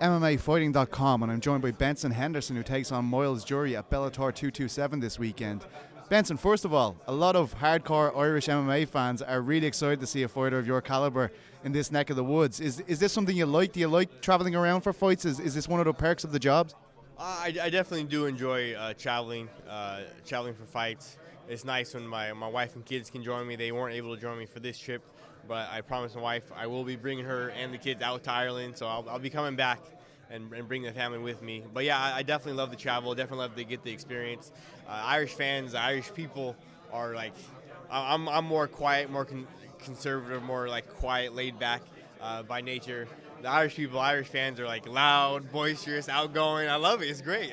MMAfighting.com, and I'm joined by Benson Henderson, who takes on Myles Jury at Bellator 227 this weekend. Benson, first of all, a lot of hardcore Irish MMA fans are really excited to see a fighter of your caliber in this neck of the woods. Is this something you like? Do you like traveling around for fights? Is this one of the perks of the job? I definitely do enjoy traveling for fights. It's nice when my wife and kids can join me. They weren't able to join me for this trip, but I promised my wife I will be bringing her and the kids out to Ireland, so I'll be coming back and bring the family with me. But yeah, I definitely love to travel, definitely love to get the experience. Irish fans, Irish people are like, I'm more quiet, more conservative, more like quiet, laid back by nature. The Irish people, Irish fans are like loud, boisterous, outgoing. I love it. It's great.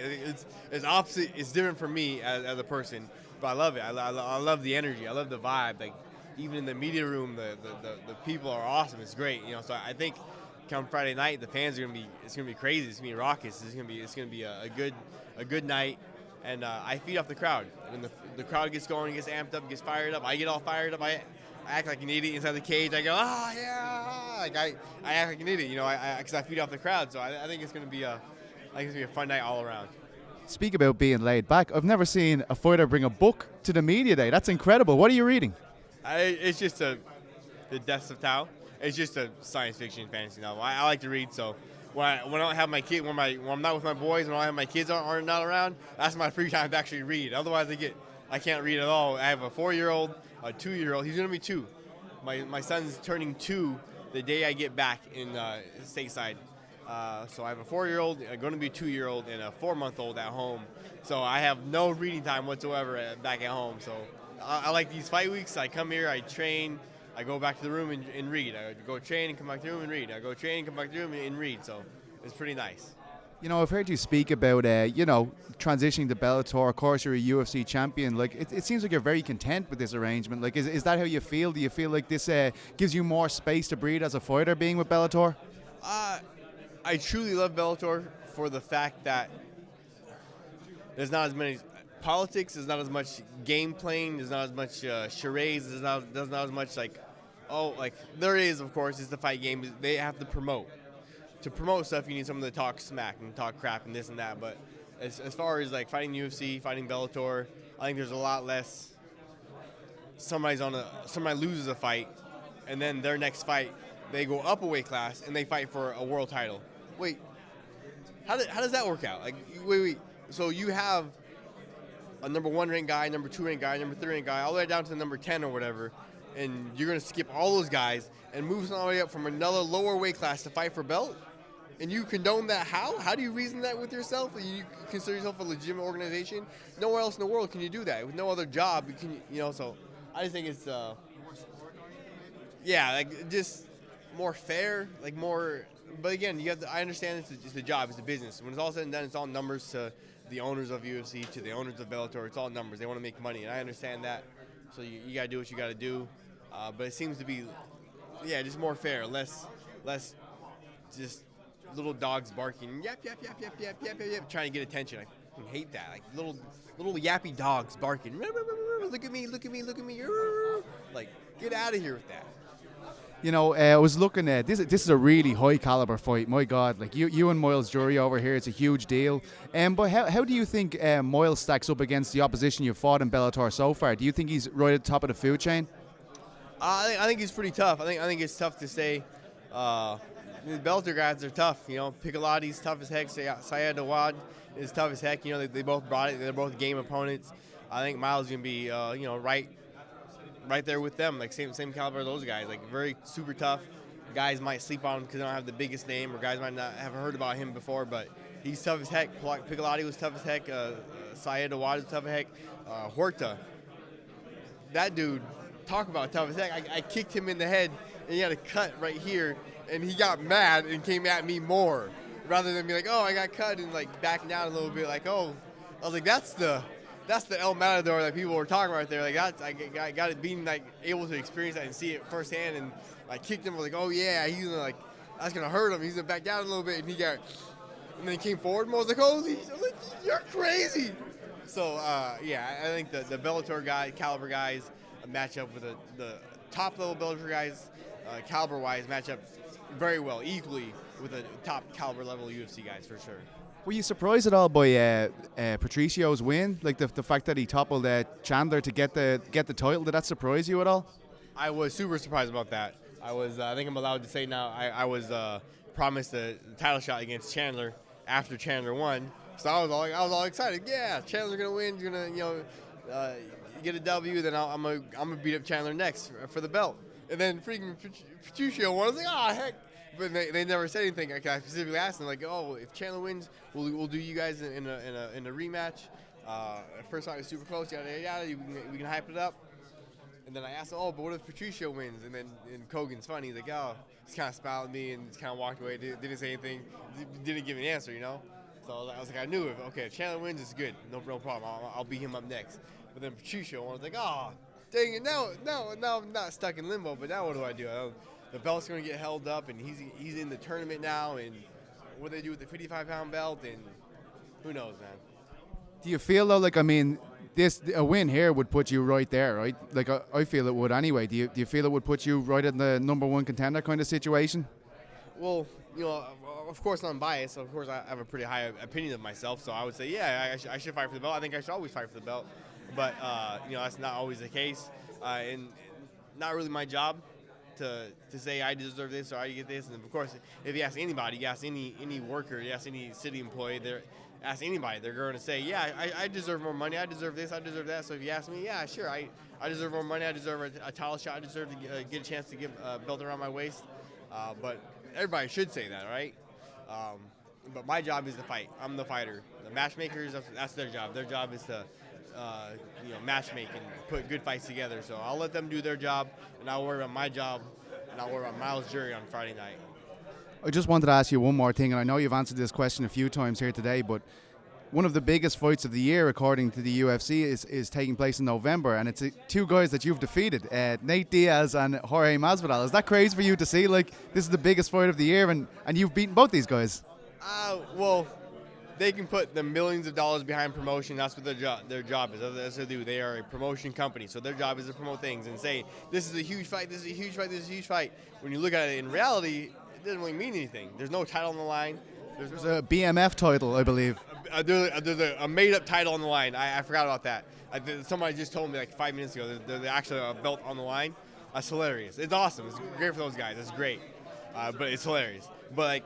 It's opposite. It's different for me as a person, but I love it. I love the energy. I love the vibe. Like even in the media room, the people are awesome. It's great. So I think come Friday night, the fans are it's gonna be crazy. It's gonna be raucous. It's gonna be a good night. And I feed off the crowd. When the crowd gets going, gets amped up, gets fired up, I get all fired up. I act like an idiot inside the cage. I go, yeah, like I act like an idiot, because I feed off the crowd. So I think it's gonna be a fun night all around. Speak about being laid back. I've never seen a fighter bring a book to the media day. That's incredible. What are you reading? It's just the Deaths of Tao. It's just a science fiction fantasy novel. I like to read, so when I don't have my kid, when I'm not with my boys, when I have my kids are not around, that's my free time to actually read. Otherwise, I can't read at all. I have a 4-year-old, a 2-year-old. He's gonna be 2. My son's turning 2 the day I get back in stateside. So I have a 4-year-old, going to be a 2-year-old, and a 4-month-old at home. So I have no reading time whatsoever back at home. So I like these fight weeks. I come here, I train, I go back to the room and read. I go train and come back to the room and read. I go train and come back to the room and read. So it's pretty nice. I've heard you speak about, transitioning to Bellator. Of course, you're a UFC champion. Like, it seems like you're very content with this arrangement. Like, is that how you feel? Do you feel like this gives you more space to breathe as a fighter, being with Bellator? I truly love Bellator for the fact that there's not as many politics, there's not as much game playing, there's not as much charades, there's not as much there is, of course, it's the fight game. They have to promote. To promote stuff, you need someone to talk smack and talk crap and this and that. But as far as like fighting UFC, fighting Bellator, I think there's a lot less. Somebody loses a fight, and then their next fight, they go up a weight class and they fight for a world title. Wait, how does that work out? Like, wait. So you have a number 1 ranked guy, number 2 ranked guy, number 3 ranked guy, all the way down to the number 10 or whatever, and you're gonna skip all those guys and move all the way up from another lower weight class to fight for belt? And you condone that? How do you reason that with yourself? You consider yourself a legitimate organization? Nowhere else in the world can you do that. With no other job, so I just think it's, just more fair, like more, but again, I understand it's a job, it's a business. When it's all said and done, it's all numbers to the owners of UFC, to the owners of Bellator. It's all numbers. They want to make money, and I understand that. So you got to do what you got to do. But it seems to be, just more fair, less just little dogs barking, yap, yap, yap, yap, yap, yap, yap, yap, trying to get attention. I hate that. Like little yappy dogs barking. Look at me. Like, get out of here with that. I was looking at this. This is a really high caliber fight. My God, like you and Myles Jury over here, it's a huge deal. But how do you think Myles stacks up against the opposition you've fought in Bellator so far? Do you think he's right at the top of the food chain? I think he's pretty tough. I think it's tough to say. The Bellator guys are tough. Piccoloti's tough as heck. Syed Dawad is tough as heck. They both brought it. They're both game opponents. I think Myles is gonna be right there with them, like same caliber of those guys. Like very super tough. Guys might sleep on him because they don't have the biggest name, or guys might not have heard about him before. But he's tough as heck. Piccolotti was tough as heck. Syed Dawad was tough as heck. Horta, that dude, talk about tough as heck. I kicked him in the head, and he had a cut right here. And he got mad and came at me more, rather than be like, oh, I got cut, and like backing down a little bit, like, oh. I was like, that's the El Matador that people were talking about right there. Like, I got it, being like able to experience that and see it firsthand. And I kicked him. I was like, oh yeah, he's gonna like, that's gonna hurt him. He's gonna back down a little bit, and and then he came forward. And I was like, holy, I was like, you're crazy. So I think the Bellator caliber guys match up with the top level Bellator guys, caliber wise, match up very well, equally with a top caliber level UFC guys for sure. Were you surprised at all by Patricio's win? Like the fact that he toppled Chandler to get the title, did that surprise you at all? I was super surprised about that. I think I'm allowed to say now, I was promised the title shot against Chandler after Chandler won. So I was all excited. Yeah, Chandler's gonna win. He's gonna get a W. Then I'm gonna beat up Chandler next for the belt. And then freaking Patricio won. I was like, heck. But they never said anything. I specifically asked them, like, if Chandler wins, we'll do you guys in a rematch. First fight was super close. Yada yada. We can hype it up. And then I asked him, but what if Patricio wins? And then Kogan's funny. He's like, he's kind of smiled at me and just kind of walked away. Didn't say anything. Didn't give an answer, So I was like, I knew if Chandler wins, it's good. No problem. I'll beat him up next. But then Patricio, I was like, dang it. Now I'm not stuck in limbo. But now what do? The belt's going to get held up, and he's in the tournament now. And what do they do with the 55-pound belt? And who knows, man. Do you feel, though, like, a win here would put you right there, right? Like, I feel it would anyway. Do you feel it would put you right in the number one contender kind of situation? Well, of course I'm biased. So of course I have a pretty high opinion of myself. So I would say, I should fight for the belt. I think I should always fight for the belt. But, that's not always the case. And not really my job to say I deserve this or I get this. And, of course, if you ask anybody, you ask any worker, you ask any city employee, ask anybody, they're going to say, I deserve more money. I deserve this. I deserve that. So if you ask me, sure, I deserve more money. I deserve a title shot. I deserve to get a chance to get a belt around my waist. But everybody should say that, right? But my job is to fight. I'm the fighter. The matchmakers, that's their job. Their job is to matchmake and put good fights together. So I'll let them do their job, and I'll worry about my job, and I'll worry about Myles Jury on Friday night. I just wanted to ask you one more thing, and I know you've answered this question a few times here today, but one of the biggest fights of the year, according to the UFC, is taking place in November, and it's two guys that you've defeated, Nate Diaz and Jorge Masvidal. Is that crazy for you to see? Like, this is the biggest fight of the year, and you've beaten both these guys. Well, they can put the millions of dollars behind promotion. That's what their job is. That's what they do. They are a promotion company, so their job is to promote things and say, this is a huge fight, this is a huge fight, this is a huge fight. When you look at it in reality, it doesn't really mean anything. There's no title on the line. There's a BMF title, I believe. There's a made-up title on the line. I forgot about that. Somebody just told me like 5 minutes ago there's actually a belt on the line. That's hilarious. It's awesome. It's great for those guys. It's great. But it's hilarious. But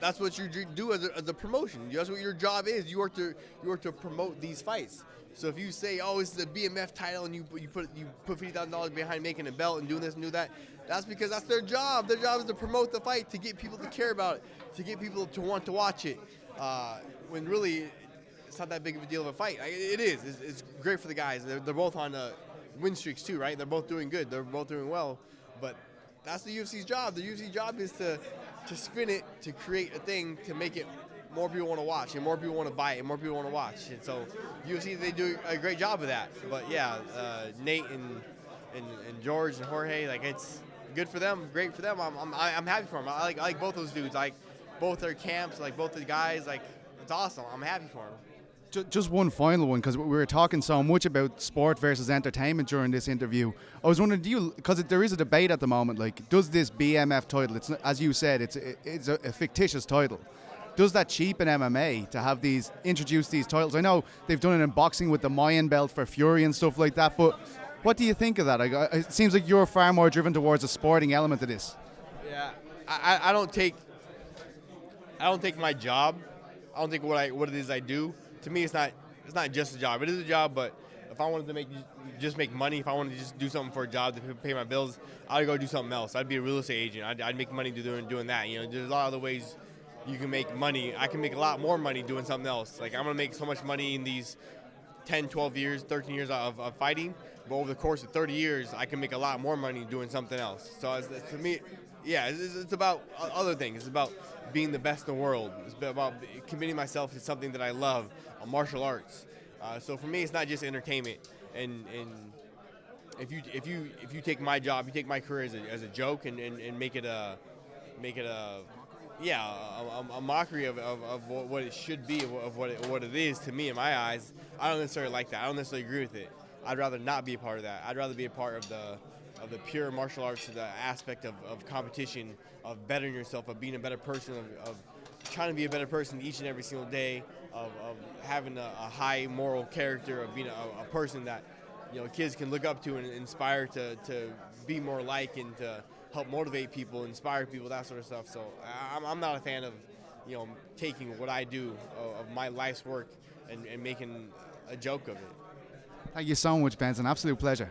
that's what you do as a promotion. That's what your job is. You are to promote these fights. So if you say, this is a BMF title, and you put $50,000 behind making a belt and doing this and do that, that's because that's their job. Their job is to promote the fight, to get people to care about it, to get people to want to watch it. When really, it's not that big of a deal of a fight. It is. It's great for the guys. They're both on win streaks too, right? They're both doing good. They're both doing well. But that's the UFC's job. The UFC's job is to spin it, to create a thing, to make it more people want to watch, and more people want to buy it, and more people want to watch. And so UFC, they do a great job of that. But Nate and George and Jorge, it's good for them, great for them. I'm happy for them. I like both those dudes. I like both their camps, like both the guys. It's awesome. I'm happy for them. Just one final one, because we were talking so much about sport versus entertainment during this interview. I was wondering, because there is a debate at the moment, does this BMF title, it's not, as you said, it's a fictitious title. Does that cheapen MMA to introduce these titles? I know they've done it in boxing with the Mayan belt for Fury and stuff like that, but what do you think of that? It seems like you're far more driven towards a sporting element of this. Yeah, I don't take my job. I don't think what it is I do. To me, it's not just a job. It is a job, but if I wanted to make money, if I wanted to just do something for a job to pay my bills, I'd go do something else. I'd be a real estate agent. I'd make money doing that. There's a lot of other ways you can make money. I can make a lot more money doing something else. I'm gonna make so much money in these 10, 12 years, 13 years of fighting, but over the course of 30 years, I can make a lot more money doing something else. So to me, it's about other things. It's about being the best in the world. It's about committing myself to something that I love, martial arts. So for me, it's not just entertainment. And if you take my job, you take my career as a joke and make it a mockery of what it should be, of what it is to me in my eyes, I don't necessarily like that. I don't necessarily agree with it. I'd rather not be a part of that. I'd rather be a part of the pure martial arts to the aspect of competition, of bettering yourself, of being a better person, of trying to be a better person each and every single day, of having a high moral character, of being a person that kids can look up to and inspire to be more like, and to help motivate people, inspire people, that sort of stuff. So I'm not a fan of taking what I do of my life's work and making a joke of it. Thank you so much, Ben. It's an absolute pleasure.